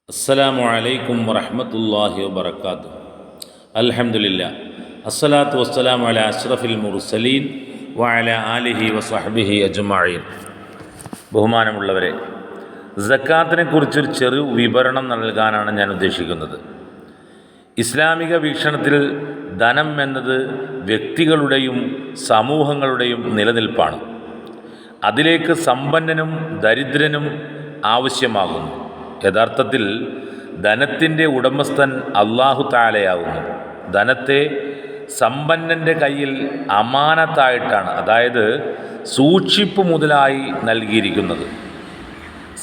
അസ്സലാമു അലൈക്കും വറഹ്മത്തുള്ളാഹി വബറകാതുഹു. അൽഹംദുലില്ലാ അസ്സലാത്തു വസ്സലാമു അലാ അഷ്റഫിൽ മുർസലീൻ വഅലാ ആലിഹി വസഹ്ബിഹി അജ്മഈൻ. ബഹുമാനമുള്ളവരെ, സക്കാത്തിനെ കുറിച്ചൊരു ചെറു വിവരണം നൽകാനാണ് ഞാൻ ഉദ്ദേശിക്കുന്നത്. ഇസ്ലാമിക വീക്ഷണത്തിൽ ധനം എന്നത് വ്യക്തികളുടെയും സമൂഹങ്ങളുടെയും നിലനിൽപ്പാണ്. അതിലേക്ക് സമ്പന്നനും ദരിദ്രനും ആവശ്യമാകുന്നു. യഥാർത്ഥത്തിൽ ധനത്തിൻ്റെ ഉടമസ്ഥൻ അല്ലാഹു തആലയാകുന്നു. ധനത്തെ സമ്പന്നൻ്റെ കയ്യിൽ അമാനത്തായിട്ടാണ്, അതായത് സൂക്ഷിപ്പ് മുതലായി നൽകിയിരിക്കുന്നത്.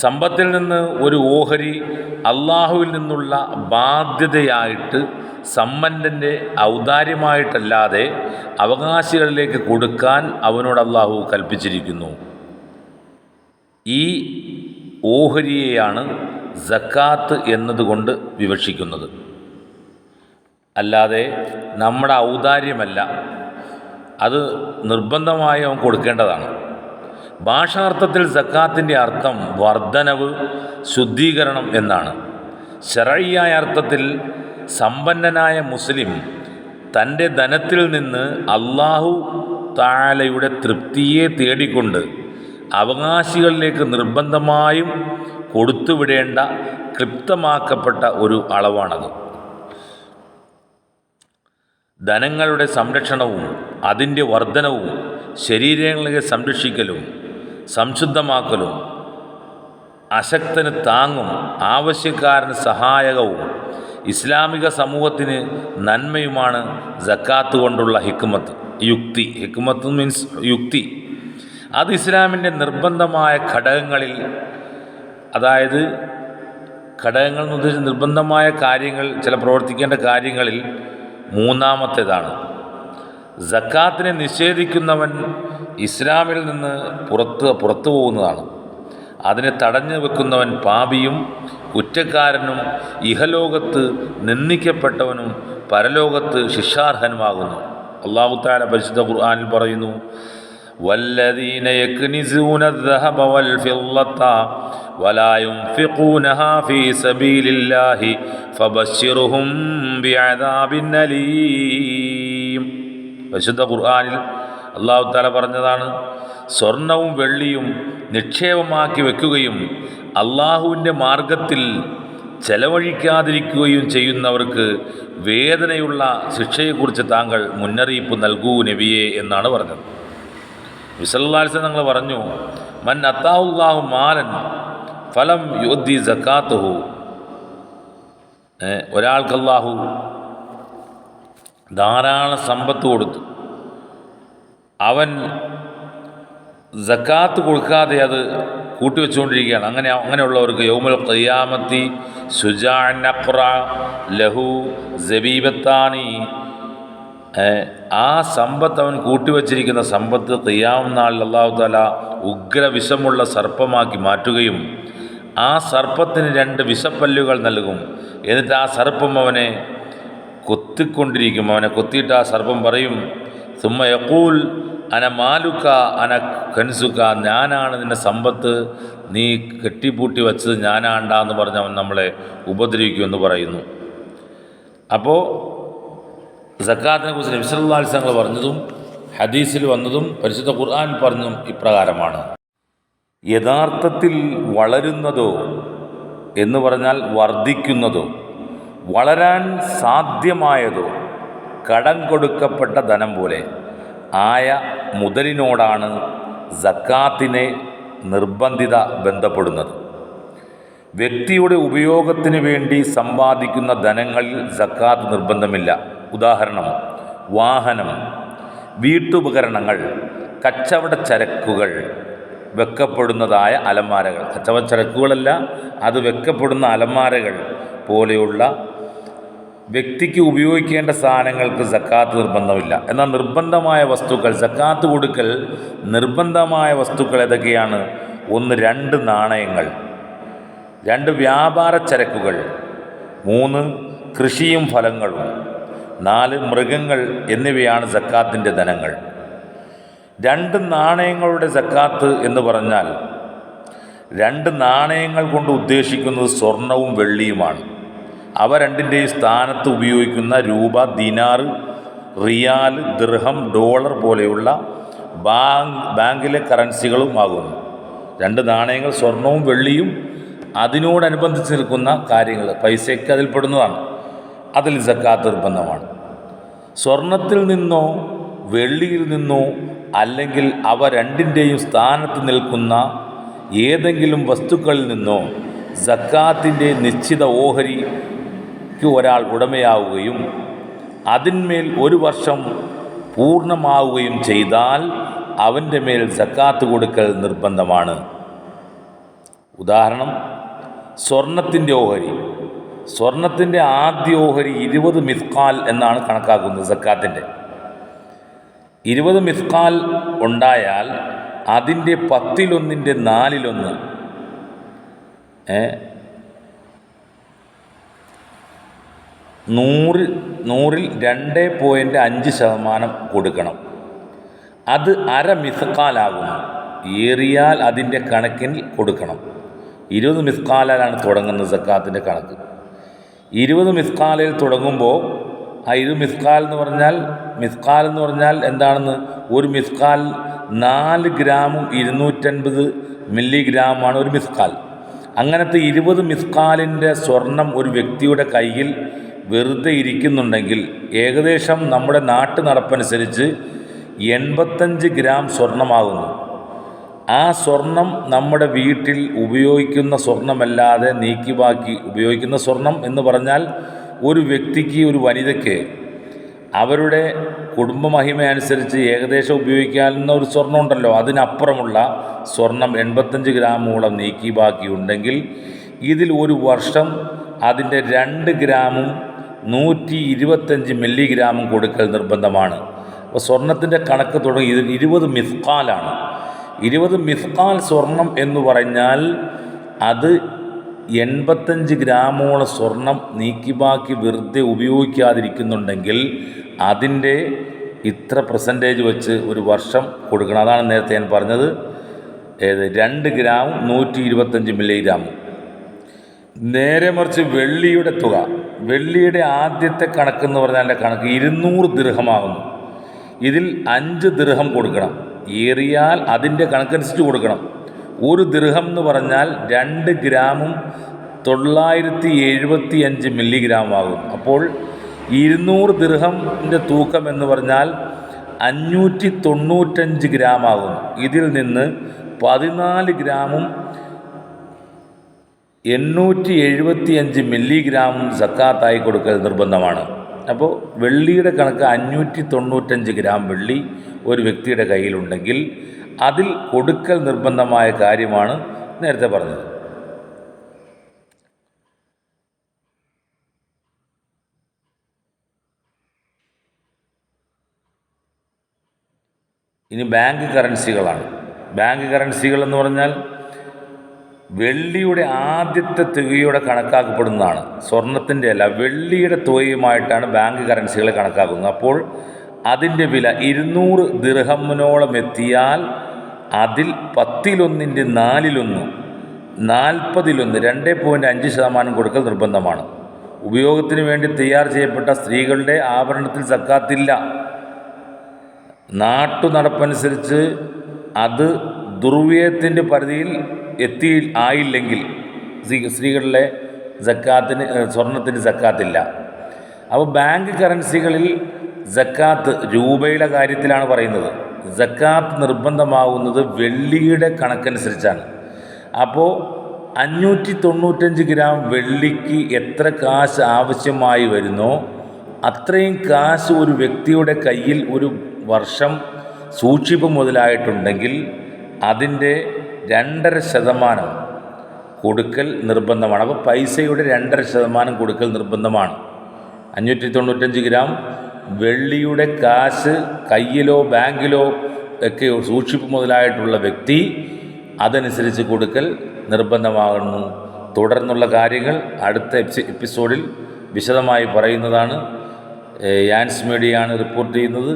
സമ്പത്തിൽ നിന്ന് ഒരു ഓഹരി അള്ളാഹുവിൽ നിന്നുള്ള ബാധ്യതയായിട്ട് സമ്പന്നൻ്റെ ഔദാര്യമായിട്ടല്ലാതെ അവകാശികളിലേക്ക് കൊടുക്കാൻ അവനോട് അള്ളാഹു കൽപ്പിച്ചിരിക്കുന്നു. ഈ ഓഹരിയെയാണ് സക്കാത്ത് എന്നതുകൊണ്ട് വിവക്ഷിക്കുന്നത്. അല്ലാതെ നമ്മുടെ ഔദാര്യമല്ല, അത് നിർബന്ധമായി അവൻ കൊടുക്കേണ്ടതാണ്. ഭാഷാർത്ഥത്തിൽ സക്കാത്തിൻ്റെ അർത്ഥം വർധനവ്, ശുദ്ധീകരണം എന്നാണ്. ശർഈയായ അർത്ഥത്തിൽ സമ്പന്നനായ മുസ്ലിം തൻ്റെ ധനത്തിൽ നിന്ന് അല്ലാഹു തആലയുടെ തൃപ്തിയെ തേടിക്കൊണ്ട് അവകാശികളിലേക്ക് നിർബന്ധമായും കൊടുത്തുവിടേണ്ട ക്ലിപ്തമാക്കപ്പെട്ട ഒരു അളവാണത്. ധനങ്ങളുടെ സംരക്ഷണവും അതിൻ്റെ വർധനവും ശരീരങ്ങളെ സംരക്ഷിക്കലും സംശുദ്ധമാക്കലും അശക്തന് താങ്ങും ആവശ്യക്കാരന് സഹായകവും ഇസ്ലാമിക സമൂഹത്തിന് നന്മയുമാണ് സക്കാത്ത് കൊണ്ടുള്ള യുക്തി. ഹിക്മത്ത് മീൻസ് യുക്തി. അത് ഇസ്ലാമിൻ്റെ നിർബന്ധമായ ഘടകങ്ങളിൽ, അതായത് ഘടകങ്ങൾ എന്ന് ഉദ്ദേശിച്ച് നിർബന്ധമായ കാര്യങ്ങൾ, ചില പ്രവർത്തിക്കേണ്ട കാര്യങ്ങളിൽ മൂന്നാമത്തേതാണ്. സക്കാത്തിനെ നിഷേധിക്കുന്നവൻ ഇസ്ലാമിൽ നിന്ന് പുറത്തു പോകുന്നതാണ്. അതിനെ തടഞ്ഞു വെക്കുന്നവൻ പാപിയും കുറ്റക്കാരനും ഇഹലോകത്ത് നിന്ദിക്കപ്പെട്ടവനും പരലോകത്ത് ശിക്ഷാർഹനുമാകുന്നു. അല്ലാഹു തആല പരിശുദ്ധ ഖുർആനിൽ പറയുന്നു, വല്ലദീന യക്നിസൂന الذهب والفضة ولا ينفقونها في سبيل الله فبشرهم بعذاب أليم. പരിശുദ്ധ ഖുർആനിൽ അല്ലാഹു തആല പറഞ്ഞതാണ്, സ്വർണവും വെള്ളിയും നിക്ഷേപമാക്കി വെക്കുകയും അള്ളാഹുവിൻ്റെ മാർഗത്തിൽ ചെലവഴിക്കാതിരിക്കുകയും ചെയ്യുന്നവർക്ക് വേദനയുള്ള ശിക്ഷയെക്കുറിച്ച് താങ്കൾ മുന്നറിയിപ്പ് നൽകൂ നബിയേ എന്നാണ് പറഞ്ഞത്. നബി സല്ലല്ലാഹു അലൈഹി വസല്ലം തങ്ങൾ പറഞ്ഞു, മൻ അത്താഹുല്ലാഹു മാലൻ ഫലം യുദ്ദി സക്കാത്തുഹു. ഒരാൾക്ക് അല്ലാഹു ധാരാളം സമ്പത്ത് കൊടുത്തു, അവൻ സക്കാത്ത് കൊടുക്കാതെ അത് കൂട്ടിവെച്ചുകൊണ്ടിരിക്കുകയാണ്. അങ്ങനെയുള്ളവർക്ക് യൗമുൽ ഖിയാമത്തി ശുജാഅൻ അഖ്റ ലഹു സബീബത്താനി. ആ സമ്പത്ത്, അവൻ കൂട്ടിവച്ചിരിക്കുന്ന സമ്പത്ത് ഖിയാമത്ത് നാളിൽ അല്ലാഹു തആല ഉഗ്രവിഷമുള്ള സർപ്പമാക്കി മാറ്റുകയും ആ സർപ്പത്തിന് 2 വിഷപ്പല്ലുകൾ നൽകും. എന്നിട്ട് ആ സർപ്പം അവനെ കൊത്തിക്കൊണ്ടിരിക്കും. അവനെ കൊത്തിയിട്ട് ആ സർപ്പം പറയും, സുമ്മ യഖൂൽ അന മാലുക അന കൻസുക, ഞാനാണ് നിൻ്റെ സമ്പത്ത്, നീ കെട്ടിപ്പൂട്ടി വച്ചത് ഞാനാണ്ടാന്ന് പറഞ്ഞ് അവൻ നമ്മളെ ഉപദ്രവിക്കുമെന്ന് പറയുന്നു. അപ്പോൾ സക്കാത്തിനെ കുറിച്ച് നബി സല്ലല്ലാഹു അലൈഹി വസല്ലം പറഞ്ഞതും ഹദീസിൽ വന്നതും പരിശുദ്ധ ഖുർആൻ പറഞ്ഞതും ഇപ്രകാരമാണ്. യഥാർത്ഥത്തിൽ വളരുന്നതോ എന്ന് പറഞ്ഞാൽ വർദ്ധിക്കുന്നതോ വളരാൻ സാധ്യമായതോ കടം കൊടുക്കപ്പെട്ട ധനം പോലെ ആയ മുതലിനോടാണ് സക്കാത്തിനെ നിർബന്ധിത ബന്ധപ്പെടുന്നത്. വ്യക്തിയുടെ ഉപയോഗത്തിന് വേണ്ടി സമ്പാദിക്കുന്ന ധനങ്ങളിൽ സക്കാത്ത് നിർബന്ധമില്ല. ഉദാഹരണം, വാഹനം, വീട്ടുപകരണങ്ങൾ, കച്ചവട ചരക്കുകൾ, വെക്കപ്പെടുന്നതായ അലമാരകൾ. കച്ചവട ചരക്കുകളല്ല, അത് വെക്കപ്പെടുന്ന അലമാരകൾ പോലെയുള്ള വ്യക്തിക്ക് ഉപയോഗിക്കേണ്ട സാധനങ്ങൾക്ക് സക്കാത്ത് നിർബന്ധമില്ല. എന്നാൽ നിർബന്ധമായ വസ്തുക്കൾ, സക്കാത്ത് കൊടുക്കൽ നിർബന്ധമായ വസ്തുക്കൾ ഏതൊക്കെയാണ്? 1 2 നാണയങ്ങൾ, 2 വ്യാപാര ചരക്കുകൾ, 3 കൃഷിയും ഫലങ്ങളും, 4 മൃഗങ്ങൾ എന്നിവയാണ് സക്കാത്തിൻ്റെ ധനങ്ങൾ. 2 നാണയങ്ങളുടെ സക്കാത്ത് എന്ന് പറഞ്ഞാൽ രണ്ട് നാണയങ്ങൾ കൊണ്ട് ഉദ്ദേശിക്കുന്നത് സ്വർണവും വെള്ളിയുമാണ്. അവ രണ്ടിൻ്റെയും സ്ഥാനത്ത് ഉപയോഗിക്കുന്ന രൂപ, ദിനാർ, റിയാൽ, ദിർഹം, ഡോളർ പോലെയുള്ള ബാങ്കിലെ കറൻസികളുമാകുന്നു. രണ്ട് നാണയങ്ങൾ സ്വർണവും വെള്ളിയും അതിനോടനുബന്ധിച്ച് നിൽക്കുന്ന കാര്യങ്ങൾ പൈസയ്ക്ക് അതിൽപ്പെടുന്നതാണ്. അതിൽ സക്കാത്ത് നിർബന്ധമാണ്. സ്വർണത്തിൽ നിന്നോ വെള്ളിയിൽ നിന്നോ അല്ലെങ്കിൽ അവ രണ്ടിൻ്റെയും സ്ഥാനത്ത് നിൽക്കുന്ന ഏതെങ്കിലും വസ്തുക്കളിൽ നിന്നോ സക്കാത്തിൻ്റെ നിശ്ചിത ഓഹരിക്ക് ഒരാൾ ഉടമയാവുകയും അതിന്മേൽ ഒരു വർഷം പൂർണ്ണമാവുകയും ചെയ്താൽ അവൻ്റെ മേൽ സക്കാത്ത് കൊടുക്കൽ നിർബന്ധമാണ്. ഉദാഹരണം, സ്വർണത്തിൻ്റെ ഓഹരി. സ്വർണത്തിൻ്റെ ആദ്യ ഓഹരി 20 മിസ്കാൽ എന്നാണ് കണക്കാക്കുന്നത്. സക്കാത്തിൻ്റെ 20 മിസ്കാൽ ഉണ്ടായാൽ അതിൻ്റെ 10-1 4 100-ൽ 2.5% കൊടുക്കണം. അത് അര മിസ്കാലാകുന്നു. ഏറിയാൽ അതിൻ്റെ കണക്കിൽ കൊടുക്കണം. 20 മിസ്കാലാണ് തുടങ്ങുന്നത് സക്കാത്തിൻ്റെ കണക്ക്. 20 മിസ്കാലിൽ തുടങ്ങുമ്പോൾ ആ 20 മിസ്കാൽ എന്ന് പറഞ്ഞാൽ എന്താണെന്ന്, ഒരു മിസ്കാൽ 4 ഗ്രാമും 250 മില്ലിഗ്രാമാണ് ഒരു മിസ്കാൽ. അങ്ങനത്തെ 20 മിസ്കാലിൻ്റെ സ്വർണം ഒരു വ്യക്തിയുടെ കയ്യിൽ വെറുതെ ഇരിക്കുന്നുണ്ടെങ്കിൽ ഏകദേശം നമ്മുടെ നാട്ടു നടപ്പനുസരിച്ച് 85 ഗ്രാം സ്വർണമാകുന്നു. ആ സ്വർണം നമ്മുടെ വീട്ടിൽ ഉപയോഗിക്കുന്ന സ്വർണമല്ലാതെ നീക്കി ബാക്കി ഉപയോഗിക്കുന്ന സ്വർണം എന്ന് പറഞ്ഞാൽ ഒരു വ്യക്തിക്ക്, ഒരു വനിതയ്ക്ക് അവരുടെ കുടുംബമഹിമ അനുസരിച്ച് ഏകദേശം ഉപയോഗിക്കാവുന്ന ഒരു സ്വർണ്ണം ഉണ്ടല്ലോ, അതിനപ്പുറമുള്ള സ്വർണം 85 ഗ്രാമോളം നീക്കി ബാക്കി ഉണ്ടെങ്കിൽ ഇതിൽ ഒരു വർഷം അതിൻ്റെ 2 ഗ്രാമും 125 മില്ലിഗ്രാമും കൊടുക്കൽ നിർബന്ധമാണ്. അപ്പോൾ സ്വർണത്തിൻ്റെ കണക്ക് തുടങ്ങി ഇതിൽ 20 മിസ്കാലാണ്. 20 മിസ്കാൽ സ്വർണം എന്ന് പറഞ്ഞാൽ അത് 85 ഗ്രാമോളം സ്വർണം നീക്കി ബാക്കി വെറുതെ ഉപയോഗിക്കാതിരിക്കുന്നുണ്ടെങ്കിൽ അതിൻ്റെ ഇത്ര പെർസെൻറ്റേജ് വെച്ച് ഒരു വർഷം കൊടുക്കണം. അതാണ് നേരത്തെ ഞാൻ പറഞ്ഞത്. 2 ഗ്രാമും 125 മില്ലിഗ്രാമും. നേരെ മറിച്ച് വെള്ളിയുടെ തുക, വെള്ളിയുടെ ആദ്യത്തെ കണക്കെന്ന് പറഞ്ഞാൽ കണക്ക് 200 ദിർഹമാകുന്നു. ഇതിൽ 5 ദിർഹം കൊടുക്കണം. ഏറിയാൽ അതിൻ്റെ കണക്കനുസരിച്ച് കൊടുക്കണം. ഒരു ദിർഹം എന്ന് പറഞ്ഞാൽ 2 ഗ്രാമും 975 മില്ലിഗ്രാമാകും. അപ്പോൾ 200 ദിർഹത്തിൻ്റെ തൂക്കം എന്ന് പറഞ്ഞാൽ 595 ഗ്രാമാകും. ഇതിൽ നിന്ന് 14 ഗ്രാമും 875 മില്ലിഗ്രാമും സക്കാത്തായി കൊടുക്കൽ നിർബന്ധമാണ്. അപ്പോൾ വെള്ളിയുടെ കണക്ക് 595 ഗ്രാം വെള്ളി ഒരു വ്യക്തിയുടെ കയ്യിലുണ്ടെങ്കിൽ അതിൽ കൊടുക്കൽ നിർബന്ധമായ കാര്യമാണ് നേരത്തെ പറഞ്ഞത്. ഇനി ബാങ്ക് കറൻസികളാണ്. ബാങ്ക് കറൻസികൾ എന്ന് പറഞ്ഞാൽ വെള്ളിയുടെ ആദ്യത്തെ തുകയുടെ കണക്കാക്കപ്പെടുന്നതാണ്. സ്വർണത്തിൻ്റെ അല്ല, വെള്ളിയുടെ തുകയുമായിട്ടാണ് ബാങ്ക് കറൻസികൾ കണക്കാക്കുന്നത്. അപ്പോൾ അതിൻ്റെ വില 200 ദിർഹമിനോളം എത്തിയാൽ അതിൽ 10-1 4-1 40-1 2.5% കൊടുക്കൽ നിർബന്ധമാണ്. ഉപയോഗത്തിന് വേണ്ടി തയ്യാർ ചെയ്യപ്പെട്ട സ്ത്രീകളുടെ ആഭരണത്തിൽ സക്കാത്തില്ല. നാട്ടു നടപ്പനുസരിച്ച് അത് ദുർവ്യയത്തിൻ്റെ പരിധിയിൽ ആയില്ലെങ്കിൽ സ്ത്രീകളിലെ സ്വർണത്തിന് സക്കാത്തില്ല. അപ്പോൾ ബാങ്ക് കറൻസികളിൽ സക്കാത്ത് രൂപയുടെ കാര്യത്തിലാണ് പറയുന്നത്. സക്കാത്ത് നിർബന്ധമാവുന്നത് വെള്ളിയുടെ കണക്കനുസരിച്ചാണ്. അപ്പോൾ 595 ഗ്രാം വെള്ളിക്ക് എത്ര കാശ് ആവശ്യമായി വരുന്നോ അത്രയും കാശ് ഒരു വ്യക്തിയുടെ കയ്യിൽ ഒരു വർഷം സൂക്ഷിപ്പ് മുതലായിട്ടുണ്ടെങ്കിൽ അതിൻ്റെ 2.5% കൊടുക്കൽ നിർബന്ധമാണ്. അപ്പോൾ പൈസയുടെ 2.5% കൊടുക്കൽ നിർബന്ധമാണ്. 595 ഗ്രാം വെള്ളിയുടെ കാശ് കയ്യിലോ ബാങ്കിലോ ഒക്കെ സൂക്ഷിപ്പ് മുതലായിട്ടുള്ള വ്യക്തി അതനുസരിച്ച് കൊടുക്കൽ നിർബന്ധമാകുന്നു. തുടർന്നുള്ള കാര്യങ്ങൾ അടുത്ത എപ്പിസോഡിൽ വിശദമായി പറയുന്നതാണ്. യാൻസ് മീഡിയയാണ് റിപ്പോർട്ട് ചെയ്യുന്നത്.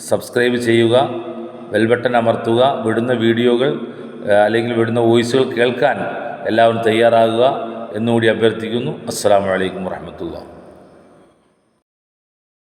സബ്സ്ക്രൈബ് ചെയ്യുക, ബെൽ ബട്ടൺ അമർത്തുക. വിടുന്ന വീഡിയോകൾ അല്ലെങ്കിൽ വിടുന്ന വോയിസുകൾ കേൾക്കാൻ എല്ലാവരും തയ്യാറാകുക എന്നുകൂടി അഭ്യർത്ഥിക്കുന്നു. അസ്സലാമു അലൈക്കും വറഹ്മത്തുള്ളാഹി.